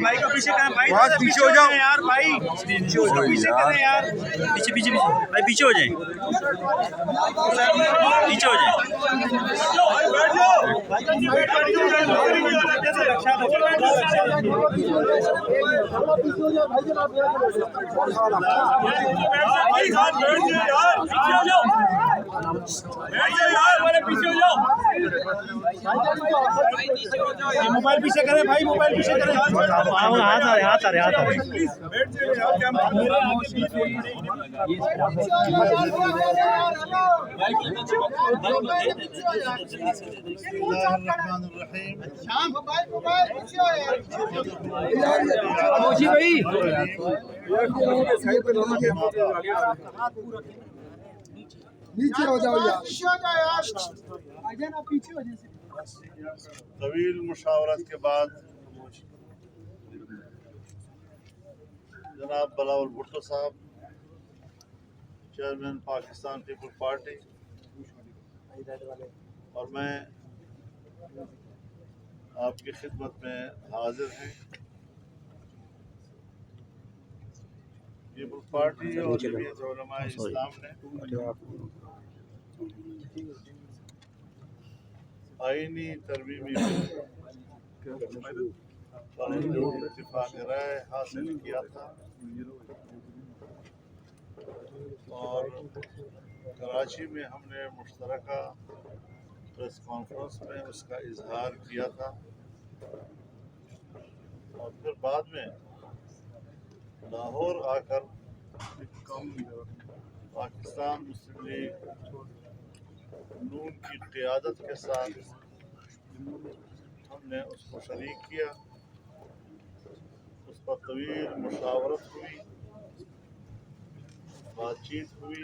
भाई को पीछे करें भाई, बहुत पीछे हो जाओ यार भाई, पीछे करें यार, पीछे पीछे भाई, पीछे हो जाए, पीछे हो जाए। मोबाइल पीछे करें भाई, मोबाइल पीछे करें। हाथ आ रहे। नीचे हो जाओ यार, पीछे हो जाए। तवील मुशावरत के बाद जनाब बिलावल भुट्टो साहब, चेयरमैन पाकिस्तान पीपल पार्टी, और मैं आपकी खिदमत में हाजिर हैं। पीपल पार्टी और जमीयत उलमाए इस्लाम ने आईनी तरमीमी पर इत्तिफाक राय हासिल किया था और कराची में हमने मुश्तरका प्रेस कॉन्फ्रेंस में उसका इजहार किया था और फिर बाद में लाहौर आकर पाकिस्तान मुस्लिम लीग नून की क़यादत के साथ हमने उसको शरीक किया। उस पर तवील मुशावरत हुई, बातचीत हुई।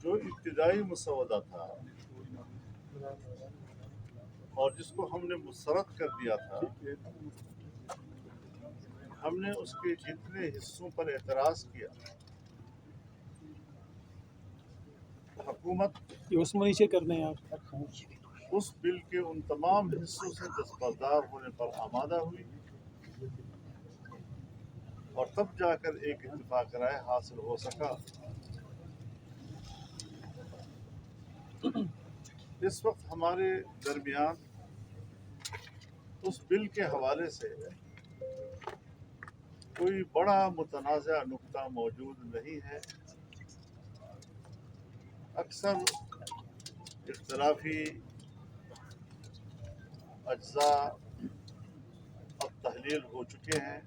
जो इब्तिदाई मुसवदा था और जिसको हमने मुस्तरद कर दिया था, हमने उसके जितने हिस्सों पर एतराज़ किया, हुकूमत उसमें नीचे कर दें आप। उस बिल के उन तमाम हिस्सों से दस्तबरदार होने पर आमादा हुई और तब जाकर एक इत्तिफाक राय हासिल हो सका। इस वक्त हमारे दरमियान उस बिल के हवाले से कोई बड़ा मुतनाज़ा नुक्ता मौजूद नहीं है। अक्सर इख्तलाफी अज्जा अब तहलील हो चुके हैं।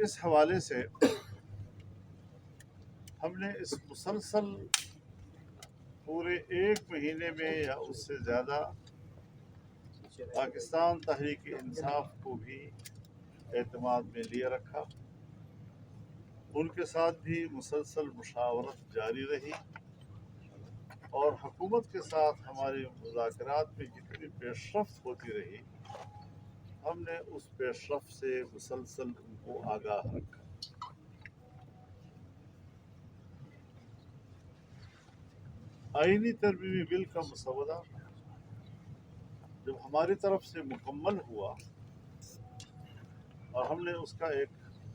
इस हवाले से हमने इस मुसलसल पूरे एक महीने में या उससे ज़्यादा पाकिस्तान तहरीक इंसाफ को भी एतमाद में लिए रखा। उनके साथ भी मुसलसल मुशावरत जारी रही और हुकूमत के साथ हमारे मुज़ाकरात में जितनी पेशरफ्त होती रही, हमने उस पेशरफ्त से मुसलसल उनको आगाह रखा। आईनी तरमीमी बिल का मसवदा जब हमारी तरफ से मुकम्मल हुआ और हमने उसका एक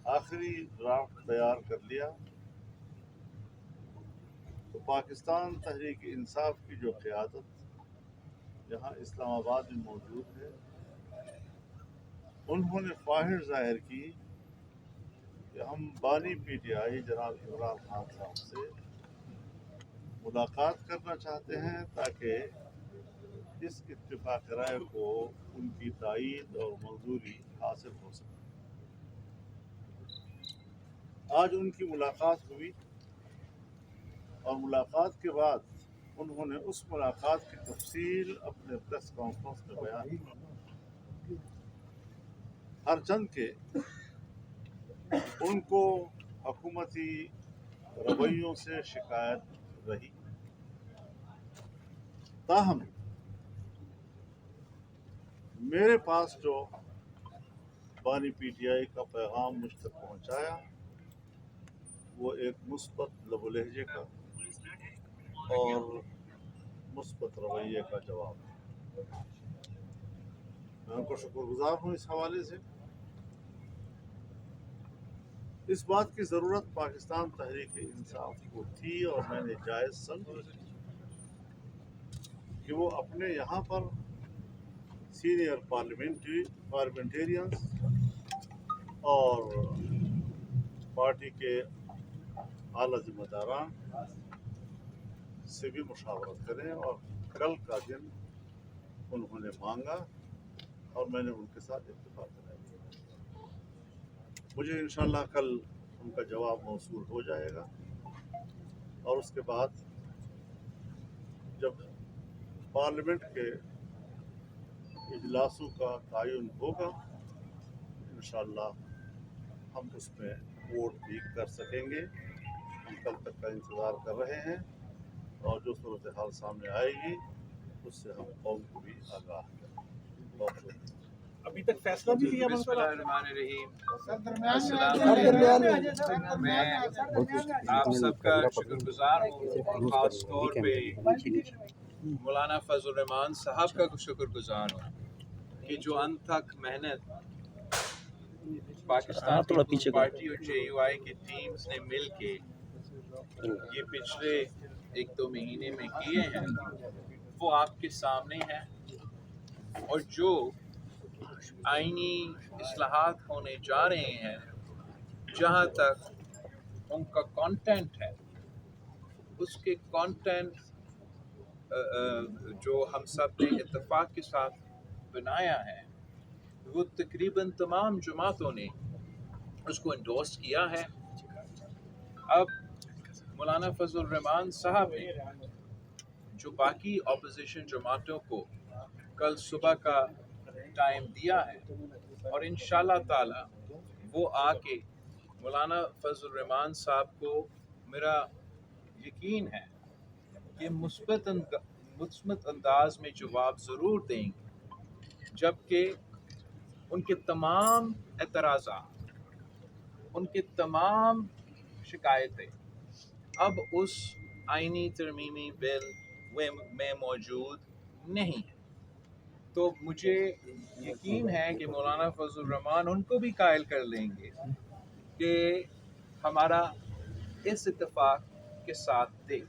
आखिरी ड्राफ्ट तैयार कर लिया, तो पाकिस्तान तहरीक इंसाफ की जो क़यादत यहाँ इस्लामाबाद में मौजूद है, उन्होंने ख्वाहिश ज़ाहिर की कि हम बानी PTI जनाब इमरान खान साहब से मुलाकात करना चाहते हैं ताकि इस इत्तिफाक राय को उनकी तायीद और मंजूरी हासिल हो सके। आज उनकी मुलाकात हुई और मुलाकात के बाद उन्होंने उस मुलाकात की तफसील अपने प्रेस कॉन्फ्रेंस में बयान की। हर चंद के उनको हुकूमती रवैयों से शिकायत रही, ताहम मेरे पास जो बानी PTI का पैगाम मुझ तक पहुंचाया वो एक मुस्बत लबो लहजे का और मुस्बत रवैये का जवाब है। मैं उनको शुक्रगुजार हूँ इस हवाले से। इस बात की ज़रूरत पाकिस्तान तहरीक इंसाफ को थी और मैंने जायज़ समझी कि वो अपने यहाँ पर सीनियर पार्लियामेंटेरियंस और पार्टी के आला जिम्मेदारान से भी मुशावरत करें और कल का दिन उन्होंने मांगा और मैंने उनके साथ इत्तेफाक कराया। मुझे इंशाअल्लाह कल उनका जवाब मौसूल हो जाएगा और उसके बाद जब पार्लियामेंट के इजलासों का तायुन होगा इंशाअल्लाह हम उसमें वोट भी कर सकेंगे। हम कल तक का इंतज़ार कर रहे हैं और जो सूरत हाल सामने आएगी उससे हम कौम को भी आगाह करेंगे। बहुत शुक्रिया। अभी तक फैसला भी लिया बिस्मिल्लाहिर्रहमानिर्रहीम। मैं आप सबका शुक्रगुजार हूँ, खास तौर पे मौलाना फजल रहमान साहब का शुक्रगुजार हूँ कि जो अंत तक मेहनत पाकिस्तान पीपल्स पार्टी और JUI की टीम्स ने मिल के ये पिछले 1-2 महीने में किए हैं वो आपके सामने हैं। और जो आईनी इस्लाहात होने जा रहे हैं, जहाँ तक उनका कंटेंट है, उसके कंटेंट जो हम सब ने इत्तेफाक के साथ बनाया है वो तकरीबन तमाम जमातों ने उसको इंडोर्स किया है। अब मौलाना फजल रहमान साहब ने जो बाकी अपोजिशन जमातों को कल सुबह का टाइम दिया है और इंशाअल्लाह ताला वो आके मौलाना फजल रहमान साहब को मेरा यकीन है कि मुस्बत अंदाज में जवाब ज़रूर देंगे, जबकि उनके तमाम एतराज़ात, उनके तमाम शिकायतें अब उस आईनी तरमीमी बिल में मौजूद नहीं है। तो मुझे यकीन है कि मौलाना फजल रहमान उनको भी कायल कर लेंगे कि हमारा इस इत्तेफाक के साथ दे।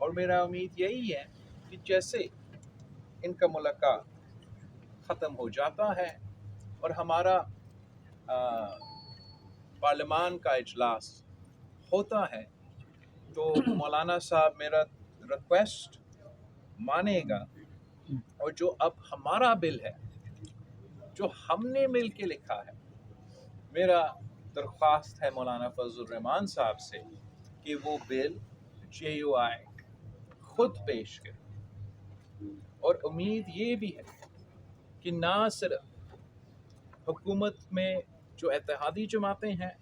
और मेरा उम्मीद यही है कि जैसे इनका मुलाका ख़त्म हो जाता है और हमारा पार्लियामान का इजलास होता है तो मौलाना साहब मेरा रिक्वेस्ट मानेगा और जो अब हमारा बिल है जो हमने मिल के लिखा है, मेरा दरख्वास्त है मौलाना फजल रहमान साहब से कि वो बिल JUI खुद पेश करे। और उम्मीद ये भी है कि ना सिर्फ हुकूमत में जो इत्तेहादी जमातें हैं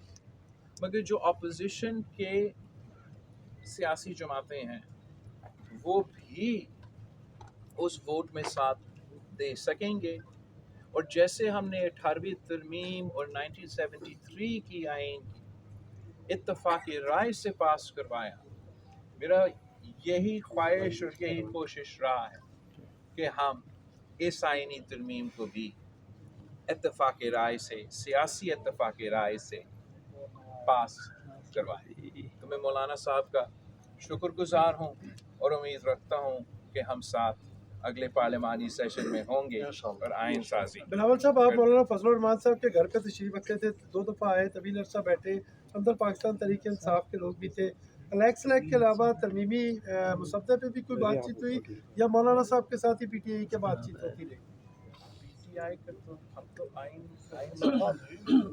मगर जो अपोजिशन के सियासी जमातें हैं वो भी उस वोट में साथ दे सकेंगे। और जैसे हमने 18वीं तरमीम और 1973 की आइन इत्तफाक़ी राय से पास करवाया, मेरा यही ख्वाहिश और यही कोशिश रहा है कि हम इस आइनी तरमीम को भी इत्तफाक़ी राय से, सियासी इत्तफाक़ी राय से पास करवाएं। तो मैं मौलाना साहब का शुक्रगुजार हूँ और उम्मीद रखता हूँ कि हम साथ अगले पार्लियामानी सेशन में होंगे और आइन साजी। बिलावल साहब, आप मौलाना फजल रहमान साहब के घर पे तशरीफ रखे थे, 2 दफ़ा आए, तवील अरसा बैठे, अंदर पाकिस्तान तहरीक इंसाफ के लोग भी थे। अलैक्स के अलावा तरमीमी मुसद्दे पे भी कोई बातचीत हुई या मौलाना साहब के साथ ही PTI की बातचीत होती रही? PTI का तो हम तो आइन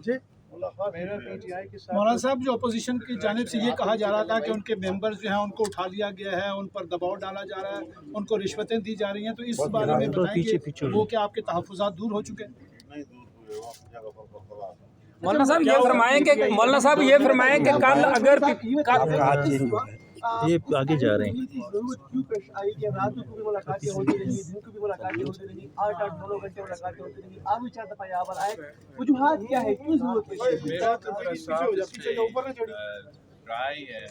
जी मेरा PTI के साथ मौलाना साहब, जो अपोजिशन की जानिब से ये कहा जा रहा था कि उनके मेंबर्स जो हैं उनको उठा लिया गया है, उन पर दबाव डाला जा रहा है, उनको रिश्वतें दी जा रही हैं, तो इस बारे में बताएंगे वो क्या आपके तहफ़्फ़ुज़ात दूर हो चुके हैं? नहीं दूर हुए, वो अपनी जगह पर बरकरार हैं। मौलाना साहब ये फरमाएं कि कल अगर یہ آگے جا رہے ہیں. ضرورت کیوں پیش آئی کہ راتوں کو بھی ملاقاتیں ہوتی رہی، دن کو بھی ملاقاتیں ہوتی رہی، 8-9 گھنٹے ملاقاتیں ہوتی رہی، آپ بھی 4 دفعہ یہاں پر آئے، وجوہات کیا ہے، کیوں ضرورت پیش آئی؟ میرا تو میرا صاحب رائے ہے،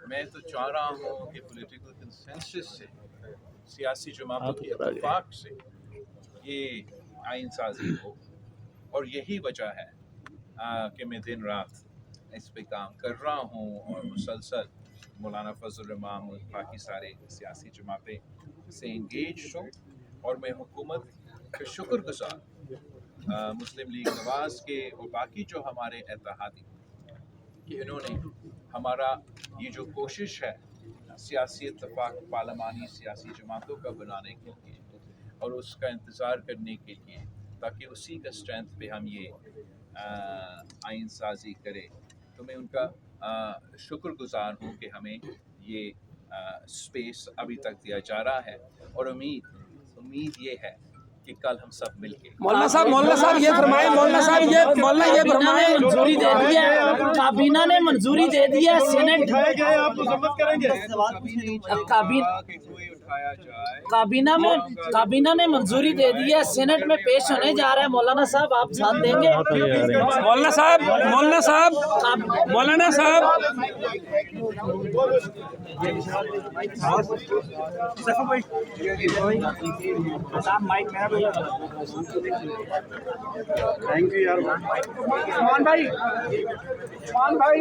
میں تو چاہ رہا ہوں کہ پولیٹیکل کنسنسس سے، سیاسی جماعتوں کے اتفاق سے یہ آئین سازی ہو، اور یہی وجہ ہے کہ میں دن رات اس پہ کام کر رہا ہوں اور مسلسل مولانا فضل الرحمان اور باقی سارے سیاسی جماعتیں سے انگیج ہوں، اور میں حکومت کا شکر گزار مسلم لیگ نواز کے اور باقی جو ہمارے اتحادی کہ انہوں نے ہمارا یہ جو کوشش ہے سیاسی اتفاق پارلیمانی سیاسی جماعتوں کا بنانے کے لیے اور اس کا انتظار کرنے کے لیے، تاکہ اسی کا اسٹرینتھ پہ ہم یہ آئین سازی کرے، تو میں ان کا شکر گزار ہوں کہ ہمیں یہ اسپیس ابھی تک دیا جا رہا ہے، اور امید یہ ہے کہ کل ہم سب مل کے مولانا صاحب یہ فرمائیں، منظوری دے دی ہے، کابینہ نے منظوری دے دی ہے، سینٹ آپ مذمت کریں گے؟ کابینہ نے منظوری دے دی ہے، سینٹ میں پیش ہونے جا رہا ہے، مولانا صاحب آپ ساتھ دیں گے؟ مولانا صاحب تھینک یو یار. عثمان بھائی